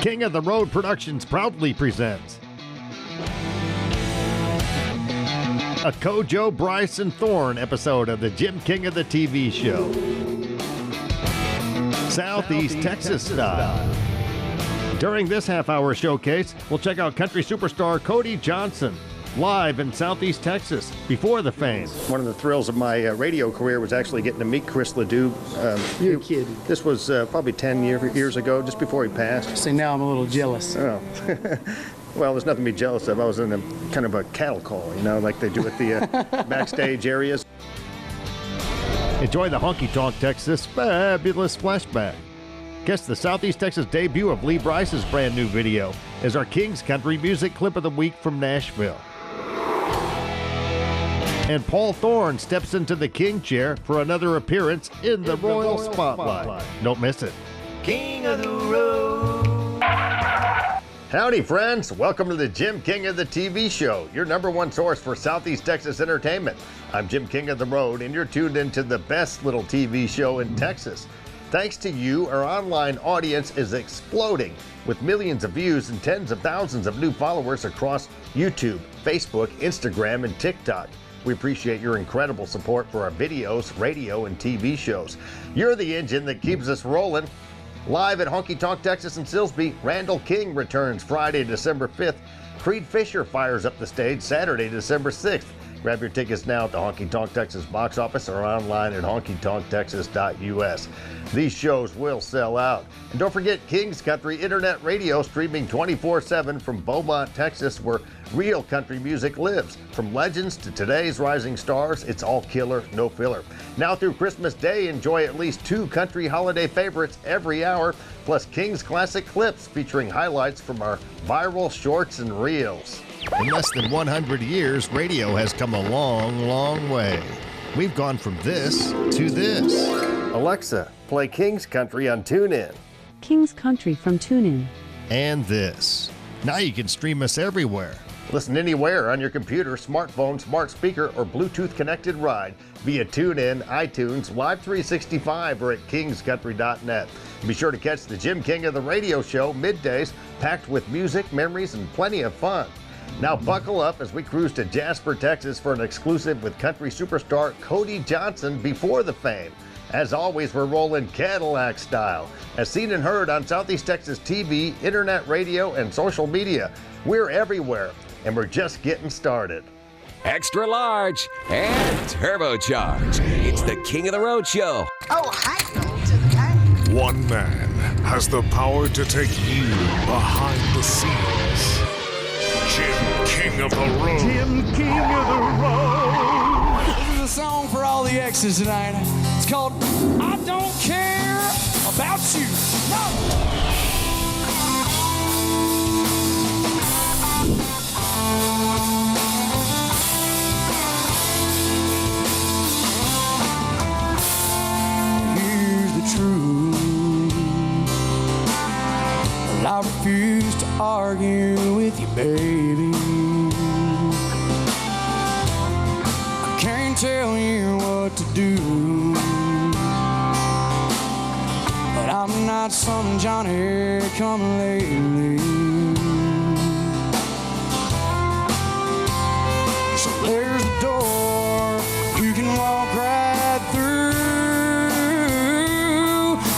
King of the Road Productions proudly presents a Cojo, Brice, and Thorn episode of the Jim King of the TV show. Southeast Texas style. During this half-hour showcase, we'll check out country superstar Cody Johnson, live in Southeast Texas, before the fame. One of the thrills of my radio career was actually getting to meet Chris Ledoux. You're kidding. This was probably 10 years ago, just before he passed. See, now I'm a little jealous. Oh. Well, there's nothing to be jealous of. I was in a kind of a cattle call, you know, like they do at the backstage areas. Enjoy the Honky Tonk Texas fabulous flashback. Catch the Southeast Texas debut of Lee Brice's brand new video as our King's Country Music Clip of the Week from Nashville. And Paul Thorn steps into the King chair for another appearance in the Royal Spotlight. Don't miss it. King of the Road. Howdy, friends. Welcome to the Jim King of the TV show, your number one source for Southeast Texas entertainment. I'm Jim King of the Road, and you're tuned into the best little TV show in Texas. Thanks to you, our online audience is exploding with millions of views and tens of thousands of new followers across YouTube, Facebook, Instagram, and TikTok. We appreciate your incredible support for our videos, radio, and TV shows. You're the engine that keeps us rolling. Live at Honky Tonk Texas in Silsbee, Randall King returns Friday, December 5th. Creed Fisher fires up the stage Saturday, December 6th. Grab your tickets now at the Honky Tonk Texas box office or online at honkytonktexas.us. These shows will sell out. And don't forget King's Country Internet Radio streaming 24/7 from Beaumont, Texas, where real country music lives. From legends to today's rising stars, it's all killer, no filler. Now through Christmas Day, enjoy at least 2 country holiday favorites every hour, plus King's classic clips featuring highlights from our viral shorts and reels. In less than 100 years, radio has come a long, long way. We've gone from this to this. Alexa, play King's Country on TuneIn. King's Country from TuneIn. And this. Now you can stream us everywhere. Listen anywhere on your computer, smartphone, smart speaker, or Bluetooth connected ride via TuneIn, iTunes, Live 365, or at kingscountry.net. Be sure to catch the Jim King of the Radio show middays, packed with music, memories, and plenty of fun. Now buckle up as we cruise to Jasper, Texas for an exclusive with country superstar Cody Johnson before the fame. As always, we're rolling Cadillac style, as seen and heard on Southeast Texas TV, internet radio, and social media. We're everywhere, and we're just getting started. Extra large and turbocharged. It's the King of the Road show. Oh, hi, to the guy. One man has the power to take you behind the scenes. Jim King of the Road. Jim King of the Road. This is a song for all the exes tonight. It's called I Don't Care About You. No! Here's the truth. Well, I refuse to argue with you, baby. I can't tell you what to do, but I'm not some Johnny come lately. So there's the door you can walk right through,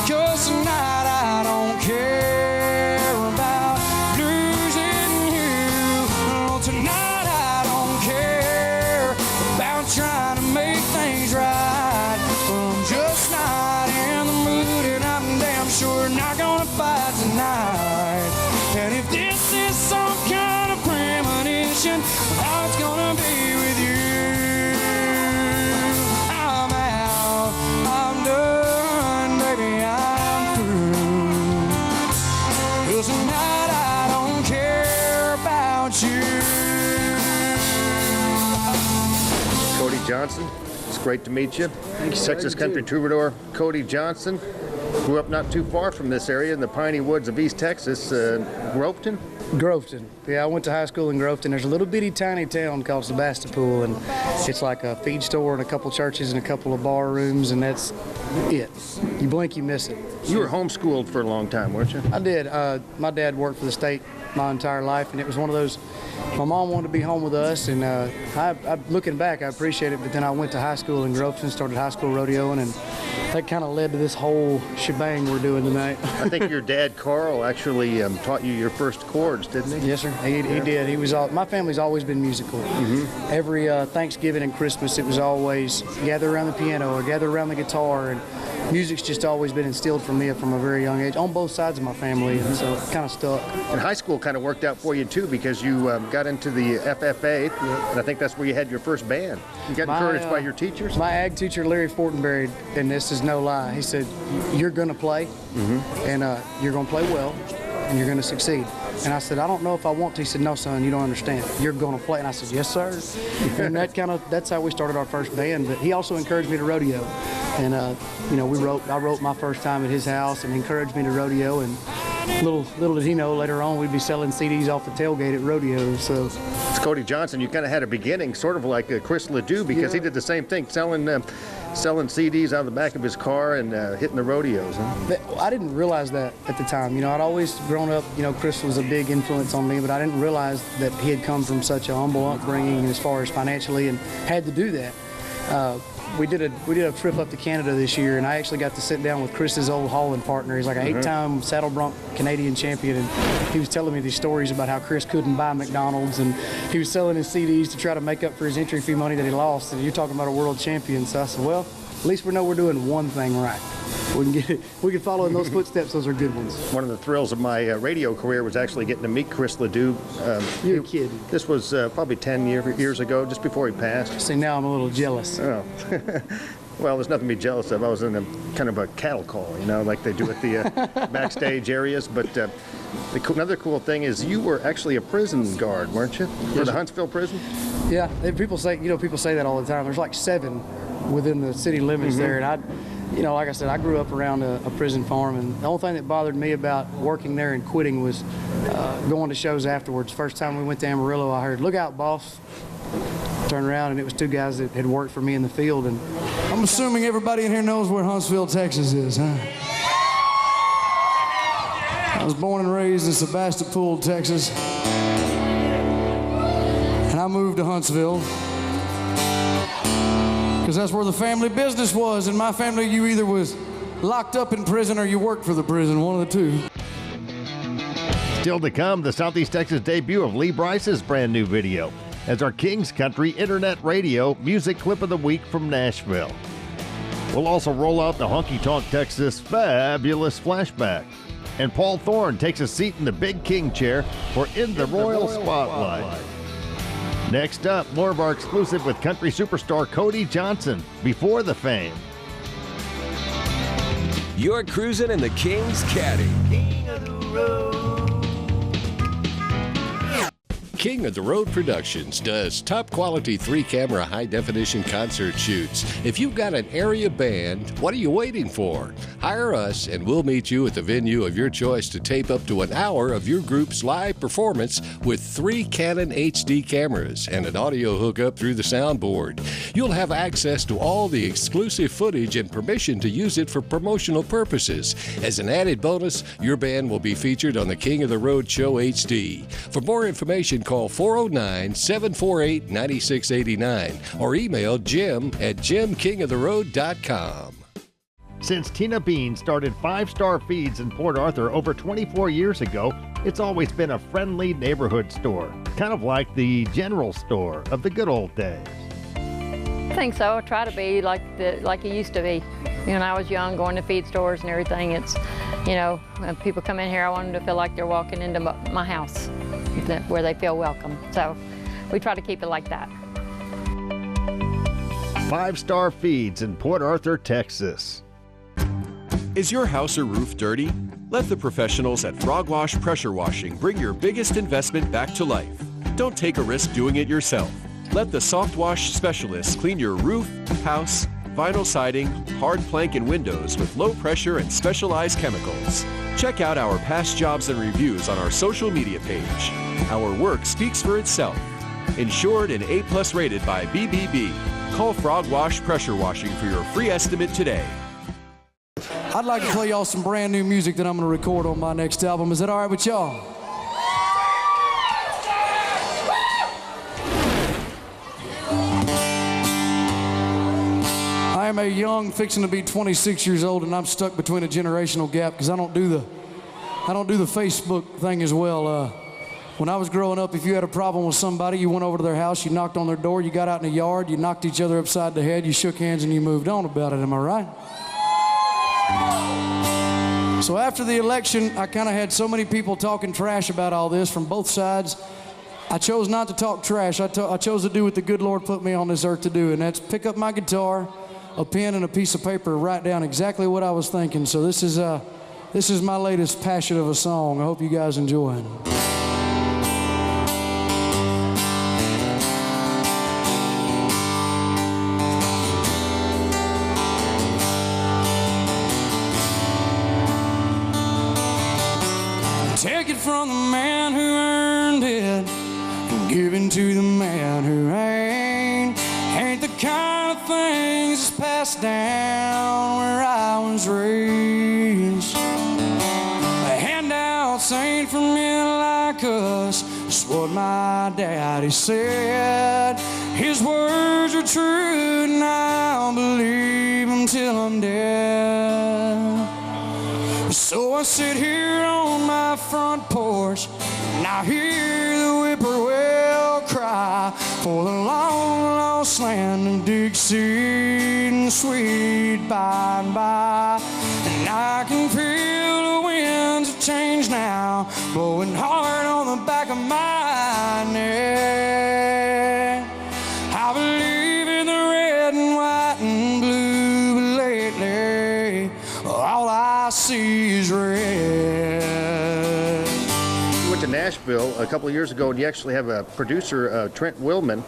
'cause tonight I don't care about losing you. Oh, tonight I don't care about trying to make things right. I'm just not in the mood, and I'm damn sure not gonna fight tonight. And if this is some kind of premonition, how it's gonna be with you. I'm out, I'm done, baby, I'm through. 'Cause tonight I don't care about you. Cody Johnson, it's great to meet you. Thank you, sir. Texas You Country too. Troubadour Cody Johnson. Grew up not too far from this area in the piney woods of East Texas, Groveton. Groveton. Yeah, I went to high school in Groveton. There's a little bitty tiny town called Sebastopol, and it's like a feed store and a couple churches and a couple of bar rooms, and that's it. You blink, you miss it. You were homeschooled for a long time, weren't you? I did. My dad worked for the state my entire life, and it was one of those, my mom wanted to be home with us, and looking back, I appreciate it, but then I went to high school in Groveton, started high school rodeoing, and that kind of led to this whole shebang we're doing tonight. I think your dad, Carl, actually taught you your first chords, didn't he? Yes, sir. He did. He was my family's always been musical. Mm-hmm. Every Thanksgiving and Christmas, it was always gather around the piano or gather around the guitar, and music's just always been instilled from me from a very young age on both sides of my family, and so it kind of stuck. And high school kind of worked out for you too, because you got into the FFA, and I think that's where you had your first band. You got encouraged by your teachers? My ag teacher, Larry Fortenberry, and this is no lie, he said, "You're going to play, and you're going to play well, and you're going to succeed." And I said, "I don't know if I want to." He said, "No, son, you don't understand. You're going to play." And I said, "Yes, sir." And that's how we started our first band. But he also encouraged me to rodeo. And, I wrote my first time at his house, and he encouraged me to rodeo. And little did he know, later on we'd be selling CDs off the tailgate at rodeos. So it's Cody Johnson. You kind of had a beginning sort of like Chris Ledoux, because he did the same thing, selling CDs out of the back of his car and hitting the rodeos. Huh? I didn't realize that at the time. I'd always grown up, Chris was a big influence on me, but I didn't realize that he had come from such a humble upbringing as far as financially and had to do that. We did a trip up to Canada this year, and I actually got to sit down with Chris's old hauling partner. He's like an 8-time saddle bronc Canadian champion, and he was telling me these stories about how Chris couldn't buy McDonald's, and he was selling his CDs to try to make up for his entry fee money that he lost. And you're talking about a world champion. So I said, well, at least we know we're doing one thing right. We can follow in those footsteps. Those are good ones. One of the thrills of my radio career was actually getting to meet Chris Ledoux. You're kidding. This was probably 10 years ago, just before he passed. See, now I'm a little jealous. Oh. Well, there's nothing to be jealous of. I was in a kind of a cattle call, like they do at the backstage areas. But another cool thing is you were actually a prison guard, weren't you? For the Huntsville prison? Yeah. People say that all the time. There's like 7 within the city limits there, and like I said, I grew up around a prison farm, and the only thing that bothered me about working there and quitting was going to shows afterwards. First time we went to Amarillo, I heard, "Look out, boss." Turned around, and it was 2 guys that had worked for me in the field. And I'm assuming everybody in here knows where Huntsville, Texas is, huh? I was born and raised in Sebastopol, Texas, and I moved to Huntsville because that's where the family business was. In my family, you either was locked up in prison or you worked for the prison, one of the two. Still to come, the Southeast Texas debut of Lee Brice's brand new video as our King's Country Internet Radio music clip of the week from Nashville. We'll also roll out the Honky Tonk Texas fabulous flashback. And Paul Thorn takes a seat in the Big King chair for In the Royal Spotlight. Next up, more of our exclusive with country superstar Cody Johnson, Before the Fame. You're cruising in the King's Caddy. King of the Road. King of the Road Productions does top quality 3-camera high definition concert shoots. If you've got an area band, what are you waiting for? Hire us and we'll meet you at the venue of your choice to tape up to an hour of your group's live performance with 3 Canon HD cameras and an audio hookup through the soundboard. You'll have access to all the exclusive footage and permission to use it for promotional purposes. As an added bonus, your band will be featured on the King of the Road Show HD. For more information, call 409-748-9689 or email jim@jimkingoftheroad.com. Since Tina Bean started 5-Star Feeds in Port Arthur over 24 years ago, it's always been a friendly neighborhood store, kind of like the general store of the good old days. I think so. I try to be like it used to be. When I was young, going to feed stores and everything, it's, when people come in here, I want them to feel like they're walking into my house, where they feel welcome. So we try to keep it like that. 5-Star Feeds in Port Arthur, Texas. Is your house or roof dirty? Let the professionals at Frog Wash Pressure Washing bring your biggest investment back to life. Don't take a risk doing it yourself. Let the Soft Wash specialists clean your roof, house, vinyl siding, hard plank, and windows with low pressure and specialized chemicals. Check out our past jobs and reviews on our social media page. Our work speaks for itself. Insured and A+ rated by BBB. Call Frog Wash Pressure Washing for your free estimate today. I'd like to play y'all some brand new music that I'm going to record on my next album. Is that all right with y'all? I am a young, fixing to be 26 years old, and I'm stuck between a generational gap because I don't do the Facebook thing as well. When I was growing up, if you had a problem with somebody, you went over to their house, you knocked on their door, you got out in the yard, you knocked each other upside the head, you shook hands, and you moved on about it. Am I right? So after the election, I kind of had so many people talking trash about all this from both sides. I chose not to talk trash. I chose to do what the good Lord put me on this earth to do, and that's pick up my guitar, a pen, and a piece of paper, write down exactly what I was thinking. So this is my latest passion of a song. I hope you guys enjoy it. Take it from the man who earned it and give it to the man who ain't the kind of things that's passed down where I was raised. The handouts ain't for men like us, it's what my daddy said. His words are true and I'll believe them till I'm dead. So I sit here on my front porch and I hear the whippoorwill cry for the long lost land of Dixie and sweet by and by. And I can feel the winds of change now blowing hard on the back of my neck. I believe in the red and white and blue, but lately all I see is red. You went to Nashville a couple of years ago, and you actually have a producer, Trent Willman.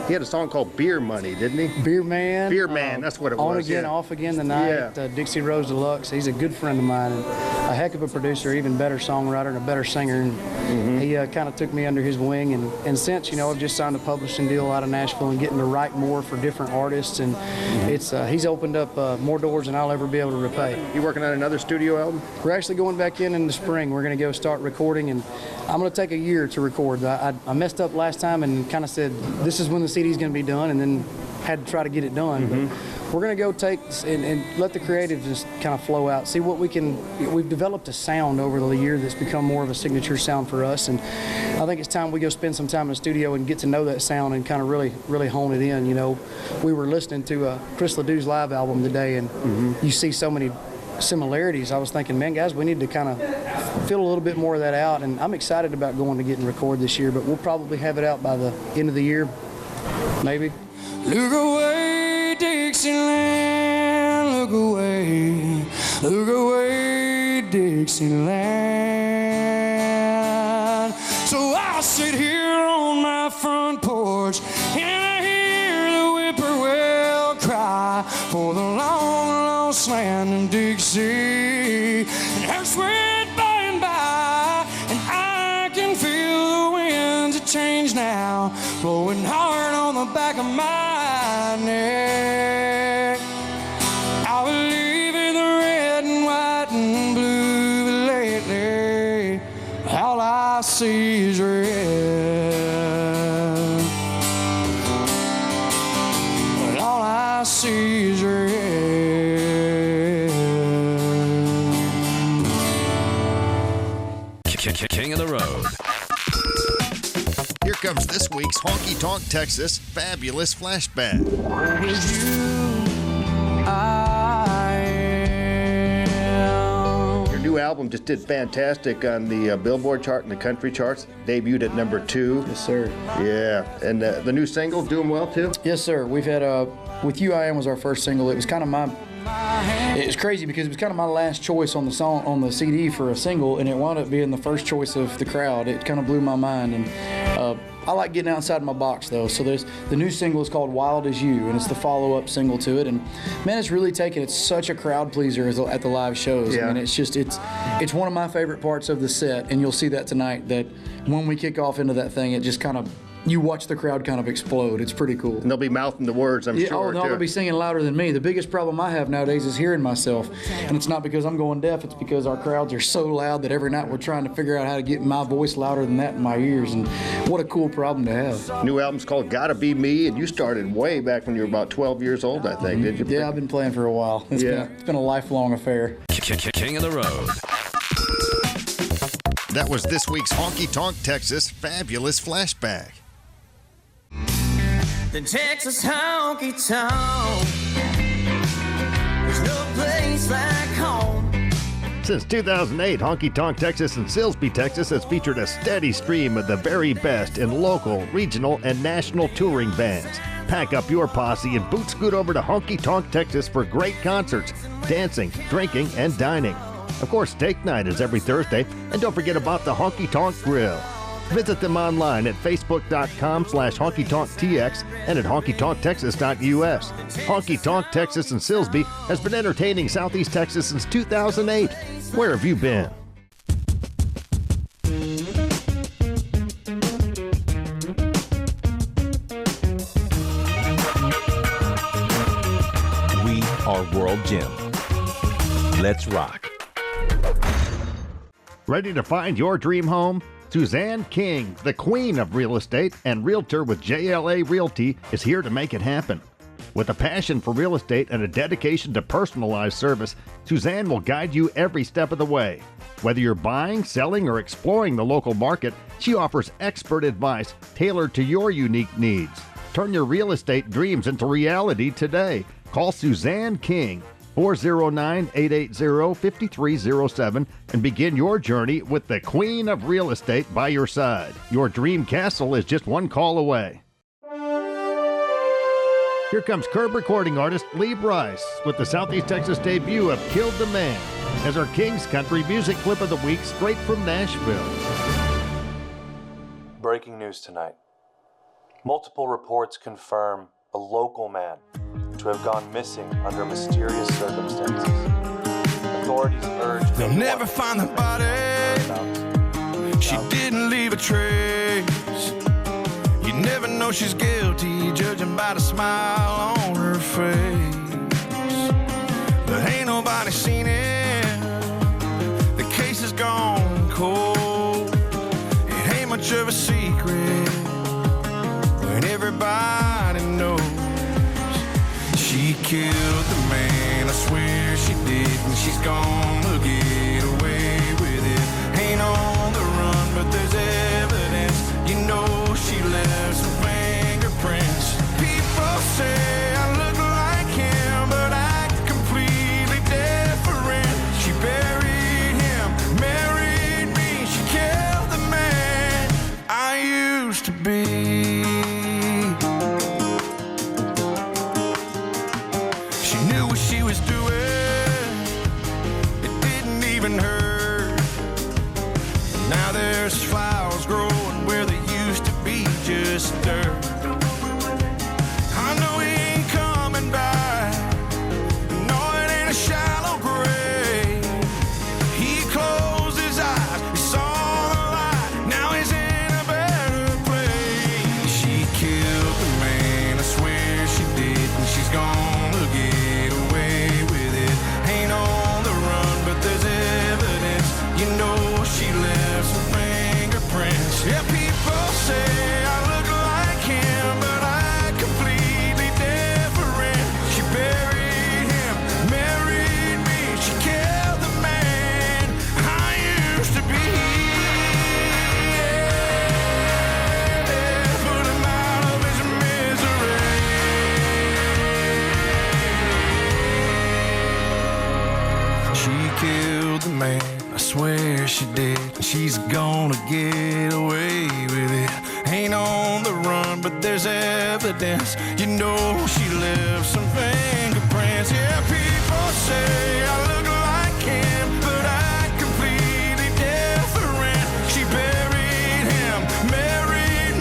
He had a song called Beer Money, didn't he? Beer Man. Beer Man, that's what it was. On Again, yeah. Off Again tonight at Dixie Rose Deluxe. He's a good friend of mine and a heck of a producer, even better songwriter and a better singer. And he kind of took me under his wing. And since, I've just signed a publishing deal out of Nashville and getting to write more for different artists. And he's opened up more doors than I'll ever be able to repay. You working on another studio album? We're actually going back in the spring. We're going to go start recording, and I'm going to take a year to record. I messed up last time and kind of said, this is when the CD's going to be done, and then had to try to get it done. But we're going to go take and let the creative just kind of flow out, see what we can. We've developed a sound over the year that's become more of a signature sound for us, and I think it's time we go spend some time in the studio and get to know that sound and kind of really hone it in. We were listening to Chris LeDoux's live album today, and you see so many similarities. I was thinking, man, guys, we need to kind of feel a little bit more of that out, and I'm excited about going to get and record this year, but we'll probably have it out by the end of the year, maybe. Look away, Dixieland, look away, Dixieland. So I'll sit here on my front porch and I hear the whippoorwill cry for the long lost land in Dixie and her sweet by and by, and I can feel the winds of change now blowing hard on the back of my neck. I believe in the red and white and blue, but lately all I see is red. But all I see is red. King of the Road. Here comes this week's Honky Tonk Texas Fabulous Flashback. With you, I am. Your new album just did fantastic on the Billboard chart and the country charts. Debuted at number 2. Yes, sir. Yeah, and the new single doing well too. Yes, sir. We've had With You I Am was our first single. It was kind of it was crazy because it was kind of my last choice on the song, on the CD for a single, and it wound up being the first choice of the crowd. It kind of blew my mind, and I like getting outside my box though. So there's the new single is called Wild As You, and it's the follow-up single to it. And man, it's really taken. It's such a crowd pleaser at the live shows. Yeah. I mean, it's one of my favorite parts of the set, and you'll see that tonight. That when we kick off into that thing, it just kind of, you watch the crowd kind of explode. It's pretty cool. And they'll be mouthing the words, I'm sure. Oh, no, they'll be singing louder than me. The biggest problem I have nowadays is hearing myself. And it's not because I'm going deaf, it's because our crowds are so loud that every night we're trying to figure out how to get my voice louder than that in my ears. And what a cool problem to have. New album's called Gotta Be Me, and you started way back when you were about 12 years old, I think, did you? Yeah, I've been playing for a while. It's been a lifelong affair. King of the Road. That was this week's Honky Tonk Texas Fabulous Flashback. The Texas honky tonk. There's no place like home. Since 2008, Honky Tonk Texas and Silsbee, Texas has featured a steady stream of the very best in local, regional, and national touring bands. Pack up your posse and boot scoot over to Honky Tonk Texas for great concerts, dancing, drinking, and dining. Of course, steak night is every Thursday, and don't forget about the Honky Tonk Grill. Visit them online at facebook.com/honkytonktx and at honkytonktexas.us. Honky Tonk Texas and Silsbee has been entertaining Southeast Texas since 2008. Where have you been? We are World Gym. Let's rock. Ready to find your dream home? Suzanne King, the queen of real estate and realtor with JLA Realty, is here to make it happen. With a passion for real estate and a dedication to personalized service, Suzanne will guide you every step of the way. Whether you're buying, selling, or exploring the local market, she offers expert advice tailored to your unique needs. Turn your real estate dreams into reality today. Call Suzanne King, 409-880-5307, and begin your journey with the Queen of Real Estate by your side. Your dream castle is just one call away. Here comes curb recording artist Lee Brice with the Southeast Texas debut of Killed the Man as our King's Country music clip of the week straight from Nashville. Breaking news tonight. Multiple reports confirm a local man to have gone missing under mysterious circumstances. Authorities urge they'll never find the body. She didn't leave a trace. You never know she's guilty, judging by the smile on her face. But ain't nobody seen it. The case is gone cold. It ain't much of a secret when everybody knows. She killed the man, I swear she did, and she's gonna get away with it. Ain't on the run, but there's evidence. You know she left some fingerprints. People say I look like him, but act completely different. She buried him, married me. She killed the man I used to be. She was doing, it didn't even hurt. Now there's flowers growing where there used to be just dirt. I know he ain't coming back. No, it ain't a shallow grave. He closed his eyes, he saw the light. Now he's in a better place. She killed the man, I swear she did, and she's gonna get you know she left some fingerprints. Yeah, people say I look like him, but I completely different. She buried him, married me. She killed the man I used to be. Yeah, put him out of his misery. She killed the man, I swear she did. She's gonna get away with it. Ain't on the run, but there's evidence. You know she left some fingerprints. Yeah, people say I look like him, but I completely different. She buried him, married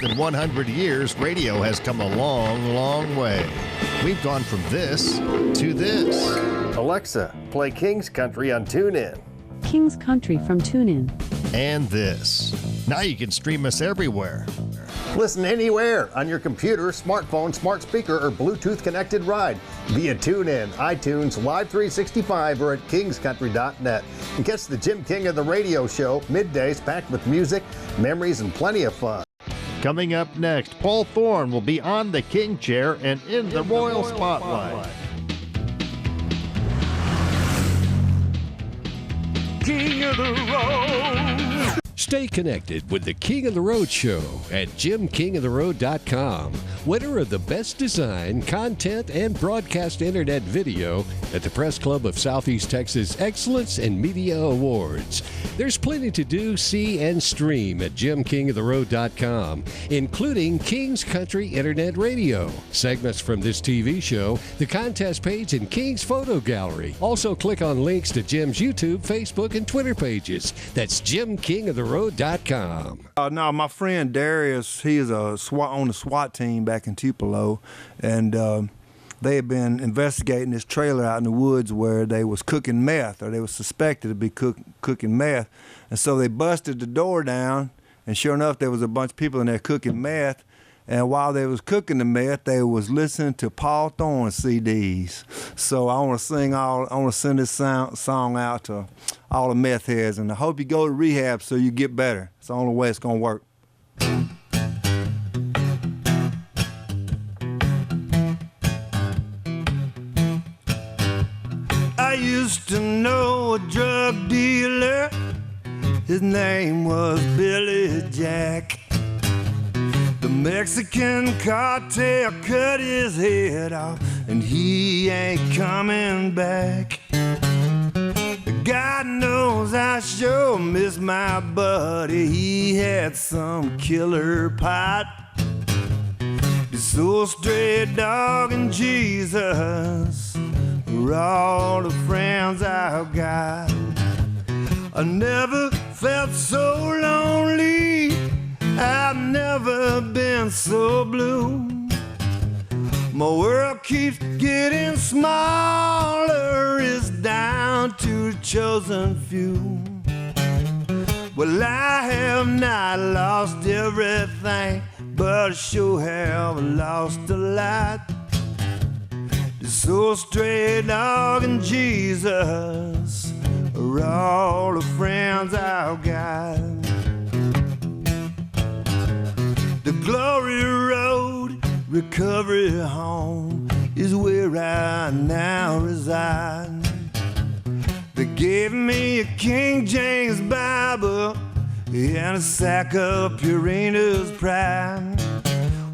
than 100 years, radio has come a long, long way. We've gone from this to this. Alexa, play King's Country on TuneIn. King's Country from TuneIn. And this. Now you can stream us everywhere. Listen anywhere on your computer, smartphone, smart speaker, or Bluetooth connected ride via TuneIn, iTunes, Live 365, or at kingscountry.net. And catch the Jim King of the Radio Show, middays packed with music, memories, and plenty of fun. Coming up next, Paul Thorn will be on the King Chair and in the Royal Spotlight. King of the Road. Stay connected with the King of the Road Show at JimKingOfTheRoad.com. Winner of the Best Design, Content, and Broadcast Internet Video at the Press Club of Southeast Texas Excellence in Media Awards. There's plenty to do, see, and stream at JimKingOfTheRoad.com, including King's Country Internet Radio, segments from this TV show, the contest page, and King's Photo Gallery. Also click on links to Jim's YouTube, Facebook, and Twitter pages. That's JimKingOfTheRoad.com. No, my friend Darius, he is on the SWAT team back in Tupelo, and they had been investigating this trailer out in the woods where they was cooking meth, or they was suspected to be cooking meth. And so they busted the door down, and sure enough, there was a bunch of people in there cooking meth. And while they was cooking the meth, they was listening to Paul Thorn CDs. So I want to send this song out to all the meth heads, and I hope you go to rehab so you get better. It's the only way it's gonna work. I used to know a drug dealer. His name was Billy Jack. The Mexican cartel cut his head off, and he ain't coming back. God knows I sure miss my buddy. He had some killer pot. This old stray dog and Jesus are all the friends I've got. I never felt so lonely. I've never been so blue. My world keeps getting smaller. It's down to the chosen few. Well, I have not lost everything, but I sure have lost a lot. This old stray dog and Jesus are all the friends I've got. The Glory Road Recovery Home is where I now reside. They gave me a King James Bible and a sack of Purina's Pride.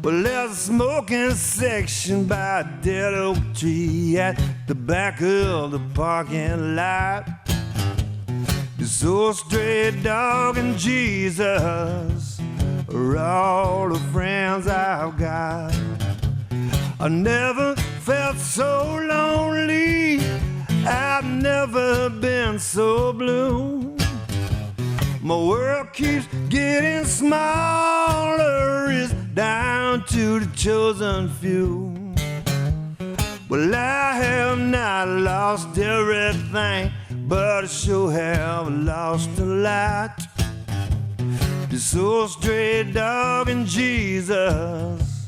Well, there's a smoking section by a dead oak tree at the back of the parking lot. This old stray dog and Jesus are all the friends I've got. I never felt so lonely. I've never been so blue. My world keeps getting smaller. It's down to the chosen few. Well, I have not lost everything, but I sure have lost a lot. This old stray dog and Jesus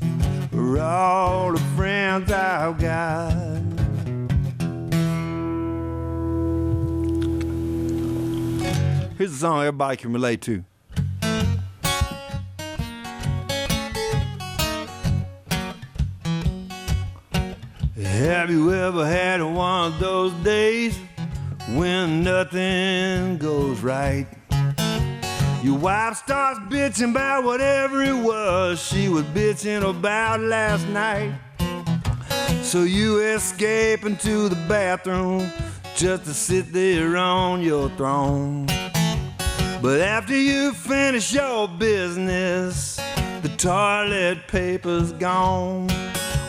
are all the friends I've got. Here's a song everybody can relate to. Have you ever had one of those days when nothing goes right? Your wife starts bitching about whatever it was she was bitching about last night. So you escape into the bathroom just to sit there on your throne. But after you finish your business, the toilet paper's gone.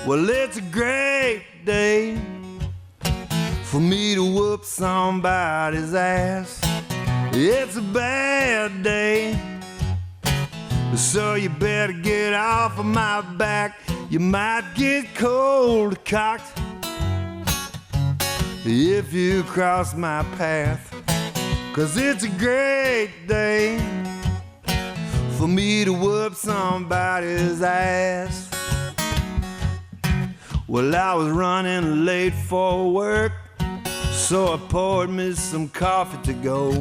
Well, it's a great day for me to whoop somebody's ass. It's a bad day to So you better get off of my back. You might get cold cocked if you cross my path. 'Cause it's a great day for me to whoop somebody's ass. Well, I was running late for work, so I poured me some coffee to go.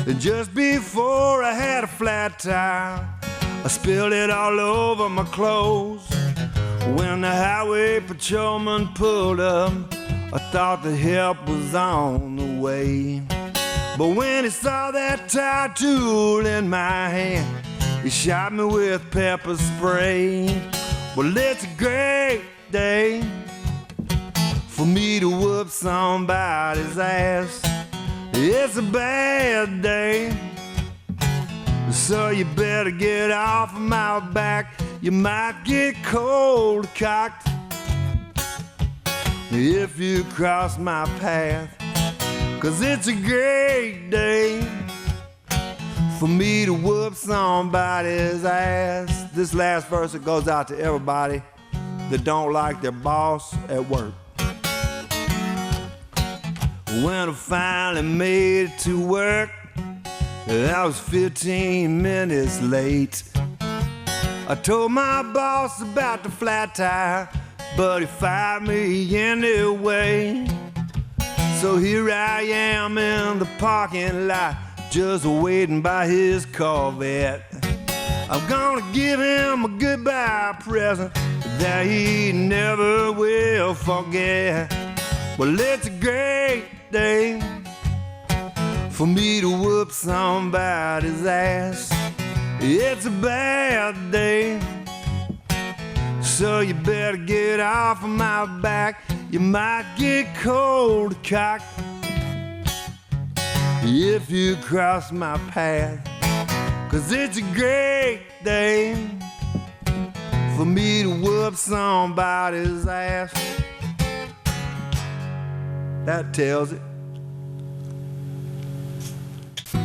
And just before I had a flat tire, I spilled it all over my clothes. When the highway patrolman pulled up, I thought the help was on the way. But when he saw that tire tool in my hand, he shot me with pepper spray. Well, it's a great day for me to whoop somebody's ass. It's a bad day, so you better get off of my back. You might get cold cocked if you cross my path. 'Cause it's a great day for me to whoop somebody's ass. This last verse, it goes out to everybody that don't like their boss at work. When I finally made it to work, I was 15 minutes late. I told my boss about the flat tire, but he fired me anyway. So here I am in the parking lot, just waiting by his Corvette. I'm gonna give him a goodbye present that he never will forget. Well, it's a great day for me to whoop somebody's ass. It's a bad day, so you better get off of my back. You might get cold cocked if you cross my path. 'Cause it's a great day for me to whoop somebody's ass. That tells it.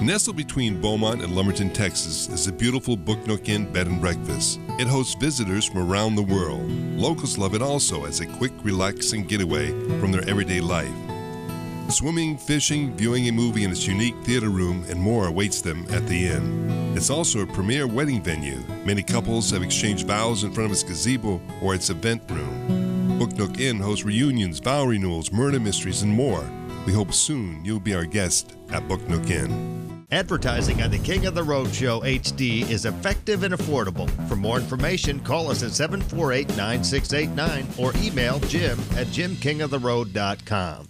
Nestled between Beaumont and Lumberton, Texas, is the beautiful Book Nook Inn Bed and Breakfast. It hosts visitors from around the world. Locals love it also as a quick, relaxing getaway from their everyday life. Swimming, fishing, viewing a movie in its unique theater room, and more awaits them at the inn. It's also a premier wedding venue. Many couples have exchanged vows in front of its gazebo or its event room. Book Nook Inn hosts reunions, vow renewals, murder mysteries, and more. We hope soon you'll be our guest at Book Nook Inn. Advertising on the King of the Road Show HD is effective and affordable. For more information, call us at 748-9689 or email Jim at jimkingoftheroad.com.